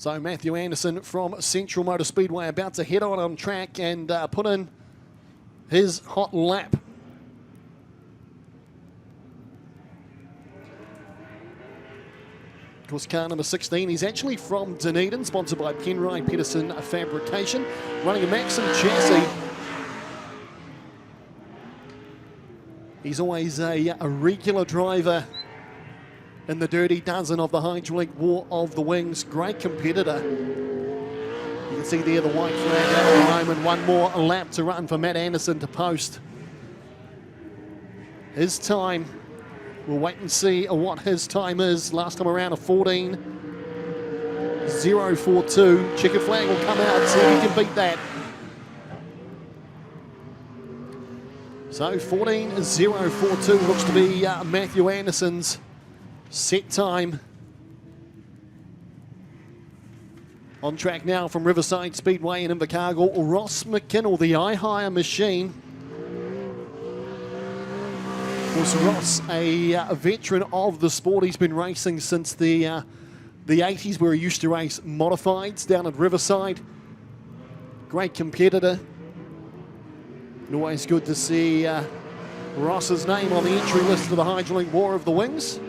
So Matthew Anderson from Central Motor Speedway about to head on track and put in his hot lap. Of course, car number 16, he's actually from Dunedin, sponsored by Penrite Peterson Fabrication, running a Maxim chassis. He's always a regular driver in the Dirty Dozen of the Hydraulic War of the Wings. Great competitor. You can see there the white flag out at the moment. One more lap to run for Matt Anderson to post his time. We'll wait and see what his time is. Last time around a 14.042. Checkered flag will come out, see if he can beat that. So 14.042 looks to be Matthew Anderson's set time. On track now from Riverside Speedway in Invercargill, Ross McKinnell, the I-Hire machine. Of course, Ross, a veteran of the sport. He's been racing since the 80s, where he used to race modifieds down at Riverside. Great competitor. And always good to see Ross's name on the entry list for the Hydraulic War of the Wings.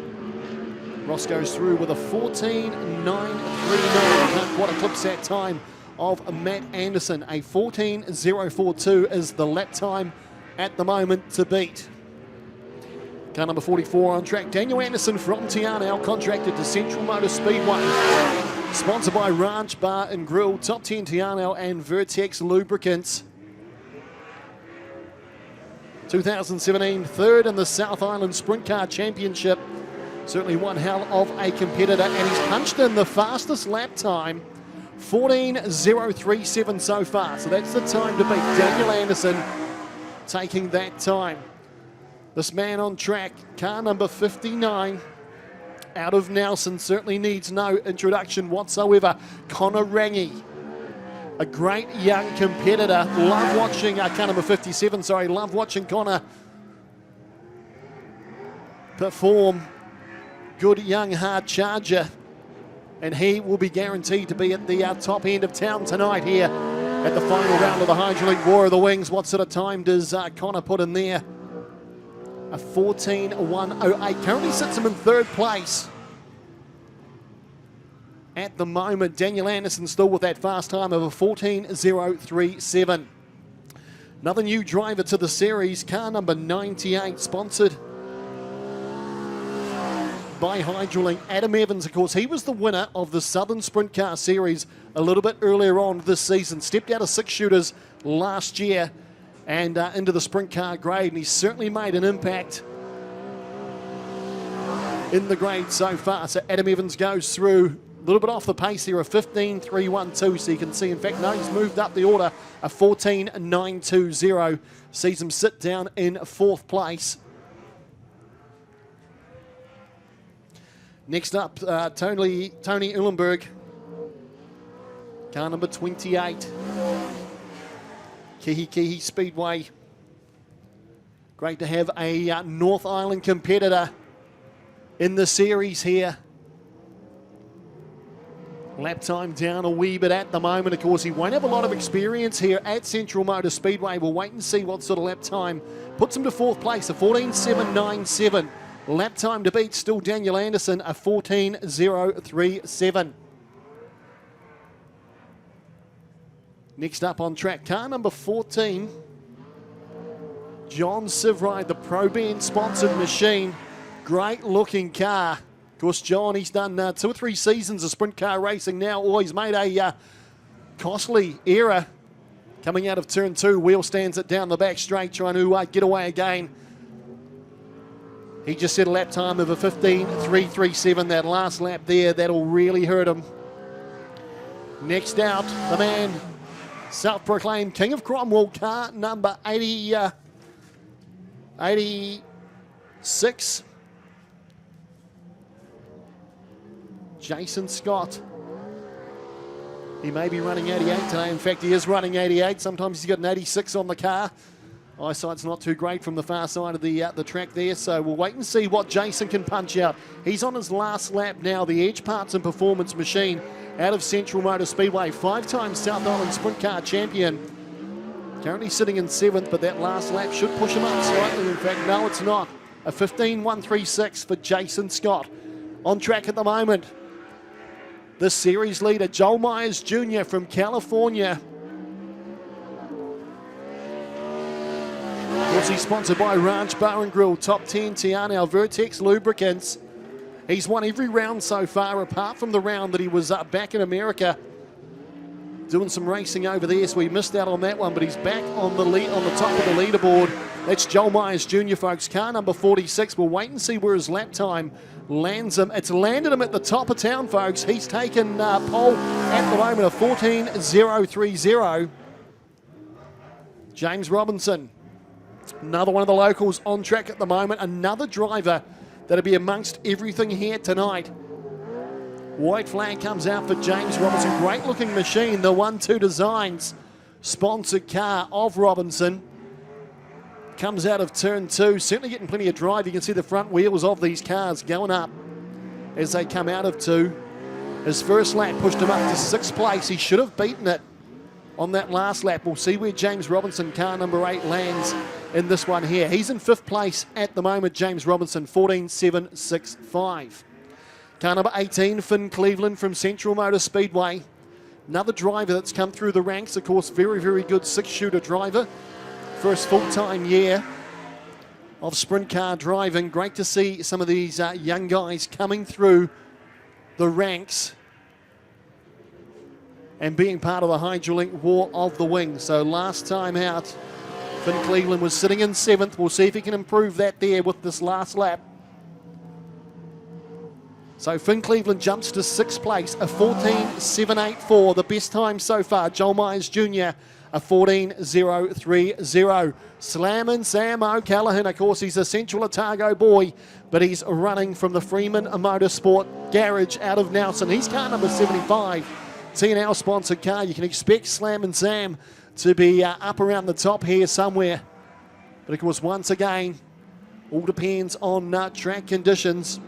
Ross goes through with a 14.939. Can't quite eclipse that time of Matt Anderson. A 14.042 is the lap time at the moment to beat. Car number 44 on track. Daniel Anderson from Tiana, contracted to Central Motor Speedway. Sponsored by Ranch Bar and Grill, Top 10 Tiana and Vertex Lubricants. 2017 third in the South Island Sprint Car Championship. Certainly one hell of a competitor, and he's punched in the fastest lap time, 14.037 so far. So that's the time to beat. Daniel Anderson taking that time. This man on track, car number 59, out of Nelson, certainly needs no introduction whatsoever. Connor Rangi, a great young competitor. Love watching, car number 57, sorry, love watching Connor perform. Good young hard charger, and he will be guaranteed to be at the top end of town tonight here at the final round of the Hydraulic War of the Wings. What sort of time does Connor put in there? A 14.108. Currently sits him in third place. At the moment, Daniel Anderson still with that fast time of a 14.037. Another new driver to the series, car number 98, sponsored by Hydraulic. Adam Evans, of course, he was the winner of the Southern Sprint Car Series a little bit earlier on this season. Stepped out of six shooters last year and into the sprint car grade, and he's certainly made an impact in the grade so far. So Adam Evans goes through a little bit off the pace here, a 15.312, so you can see, in fact, no, he's moved up the order, a 14.920, sees him sit down in fourth place. Next up, Tony Uhlenberg, car number 28. Kihi Speedway. Great to have a North Island competitor in the series here. Lap time down a wee bit at the moment. Of course, he won't have a lot of experience here at Central Motor Speedway. We'll wait and see what sort of lap time puts him to fourth place, a 14.797. Lap time to beat, still Daniel Anderson, a 14.037. Next up on track, car number 14, John Sivride, the Pro Band sponsored machine. Great looking car. Of course, John, he's done 2 or 3 seasons of sprint car racing now. Oh, he's made a costly error coming out of turn 2. Wheel stands it down the back straight, trying to get away again. He just set a lap time of a 15.337. That last lap there, that'll really hurt him. Next out, the man, self-proclaimed King of Cromwell, car number 86. Jason Scott. He may be running 88 today. In fact, he is running 88. Sometimes he's got an 86 on the car. Eyesight's not too great from the far side of the track there, so we'll wait and see what Jason can punch out. He's on his last lap now, the Edge Parts and Performance machine out of Central Motor Speedway, 5-time South Island Sprint Car champion. Currently sitting in 7th, but that last lap should push him up slightly. In fact, no, it's not. A 15.136 for Jason Scott. On track at the moment, the series leader, Joel Myers Jr. from California. Of course, he's sponsored by Ranch Bar and Grill, Top 10 Tiana, Vertex Lubricants. He's won every round so far, apart from the round that he was back in America doing some racing over there, so he missed out on that one, but he's back on the lead, on the top of the leaderboard. That's Joel Myers Jr., folks. Car number 46. We'll wait and see where his lap time lands him. It's landed him at the top of town, folks. He's taken pole at the moment of 14.030. James Robinson, another one of the locals on track at the moment. Another driver that'll be amongst everything here tonight. White flag comes out for James Robinson. Great looking machine, the 1-2 Designs sponsored car of Robinson. Comes out of turn 2, certainly getting plenty of drive. You can see the front wheels of these cars going up as they come out of 2. His first lap pushed him up to 6th place. He should have beaten it on that last lap. We'll see where James Robinson, car number 8, lands in this one here. He's in 5th place at the moment, James Robinson, 14.765. Car number 18, Finn Cleveland from Central Motor Speedway. Another driver that's come through the ranks, of course, very, very good 6-shooter driver. First full-time year of sprint car driving. Great to see some of these young guys coming through the ranks and being part of the Hydrolink War of the Wings. So last time out, Finn Cleveland was sitting in 7th. We'll see if he can improve that there with this last lap. So Finn Cleveland jumps to 6th place, a 14.784, the best time so far. Joel Myers Jr., a 14.030. Slammin' Sam O'Callaghan, of course, he's a Central Otago boy, but he's running from the Freeman Motorsport Garage out of Nelson. He's car number 75, TNL sponsored car. You can expect Slammin' Sam to be up around the top here somewhere. But of course, once again, all depends on track conditions.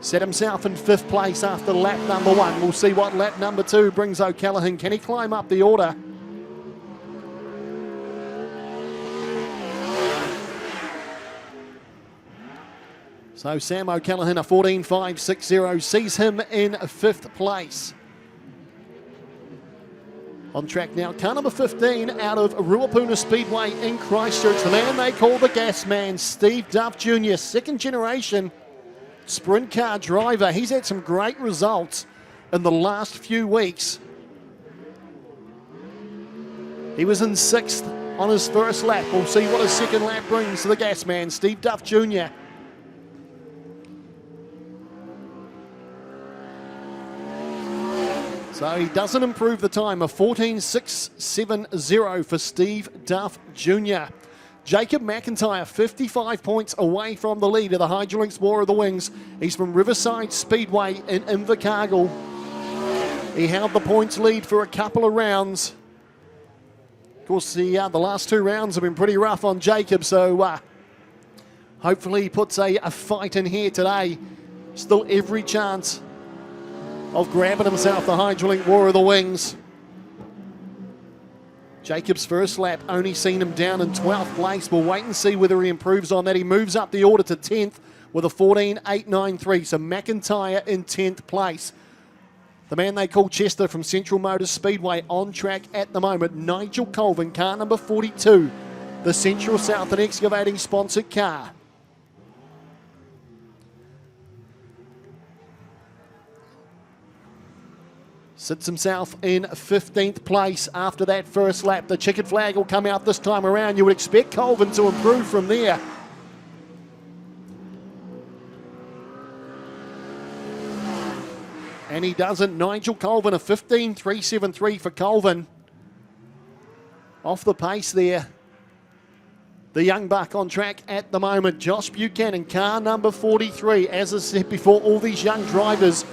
Set himself in 5th place after lap number 1. We'll see what lap number 2 brings O'Callaghan. Can he climb up the order? So Sam O'Callaghan, a 14.560, sees him in 5th place. On track now, car number 15 out of Ruapuna Speedway in Christchurch. The man they call the Gas Man, Steve Duff Jr., 2nd generation sprint car driver. He's had some great results in the last few weeks. He was in 6th on his first lap. We'll see what his second lap brings to the Gas Man, Steve Duff Jr. So he doesn't improve the time, a 14.670 for Steve Duff Jr. Jacob McIntyre, 55 points away from the lead of the Hydrolinks War of the Wings. He's from Riverside Speedway in Invercargill. He held the points lead for a couple of rounds. Of course, the last 2 rounds have been pretty rough on Jacob, so hopefully he puts a fight in here today. Still every chance of grabbing himself the Hydrolink War of the Wings. Jacob's first lap only seen him down in 12th place. We'll wait and see whether he improves on that. He moves up the order to 10th with a 14.893. So McIntyre in 10th place. The man they call Chester from Central Motor Speedway on track at the moment. Nigel Colvin, car number 42. The Central Southern Excavating sponsored car. Sits himself in 15th place after that first lap. The checkered flag will come out this time around. You would expect Colvin to improve from there. And he doesn't. Nigel Colvin, a 15.373 for Colvin. Off the pace there. The young buck on track at the moment. Josh Buchanan, car number 43. As I said before, all these young drivers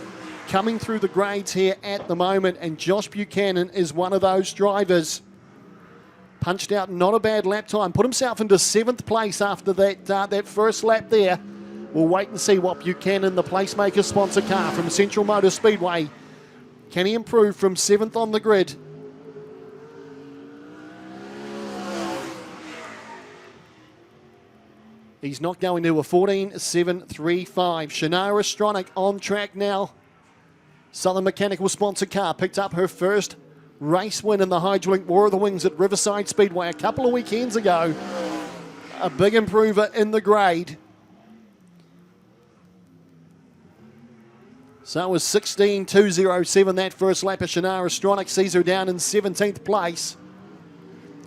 coming through the grades here at the moment, and Josh Buchanan is one of those drivers. Punched out not a bad lap time. Put himself into 7th place after that first lap there. We'll wait and see what Buchanan, the placemaker sponsor car from Central Motor Speedway, Can he improve from 7th on the grid? He's not going to a 14.735. Shania Astronic on track now. Southern Mechanical sponsored car picked up her first race win in the Hydrolink War of the Wings at Riverside Speedway a couple of weekends ago. A big improver in the grade. So it was 16.207 that first lap of Shania Astronic, sees her down in 17th place.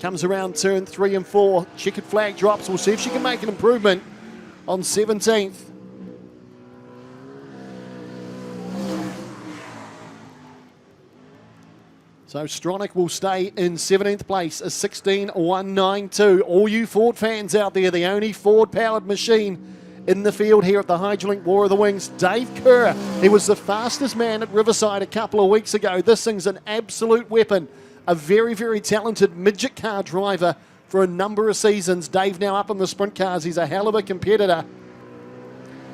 Comes around turn 3 and 4. Checkered flag drops. We'll see if she can make an improvement on 17th. So Stronach will stay in 17th place, a 16.192. All you Ford fans out there, the only Ford-powered machine in the field here at the Hydrolink War of the Wings. Dave Kerr, he was the fastest man at Riverside a couple of weeks ago. This thing's an absolute weapon. A very, very talented midget car driver for a number of seasons. Dave now up in the sprint cars. He's a hell of a competitor.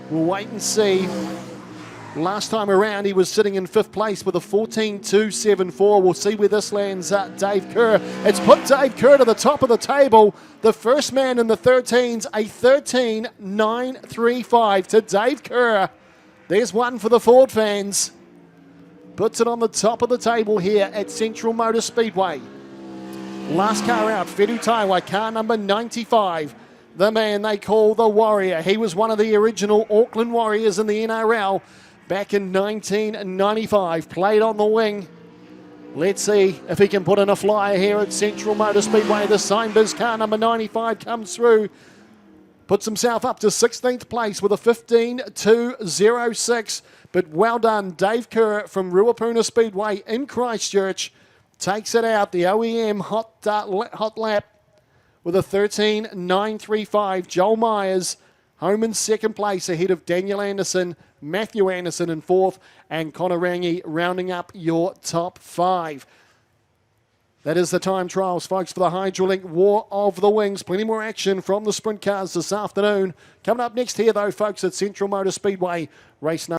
We'll wait and see. Last time around, he was sitting in 5th place with a 14.274. We'll see where this lands Dave Kerr. It's put Dave Kerr to the top of the table. The first man in the 13s, a 13.935 to Dave Kerr. There's one for the Ford fans. Puts it on the top of the table here at Central Motor Speedway. Last car out, Fedu Taiwa, car number 95. The man they call the Warrior. He was one of the original Auckland Warriors in the NRL back in 1995. Played on the wing. Let's see if he can put in a flyer here at Central Motor Speedway. The Signbiz car number 95 comes through. Puts himself up to 16th place with a 15.206. But well done, Dave Kerr from Ruapuna Speedway in Christchurch. Takes it out, the OEM hot lap with a 13.935. Joel Myers home in 2nd place ahead of Daniel Anderson, Matthew Anderson in 4th, and Connor Rangi rounding up your top 5. That is the time trials, folks, for the Hydrolink War of the Wings. Plenty more action from the sprint cars this afternoon. Coming up next here, though, folks, at Central Motor Speedway, race number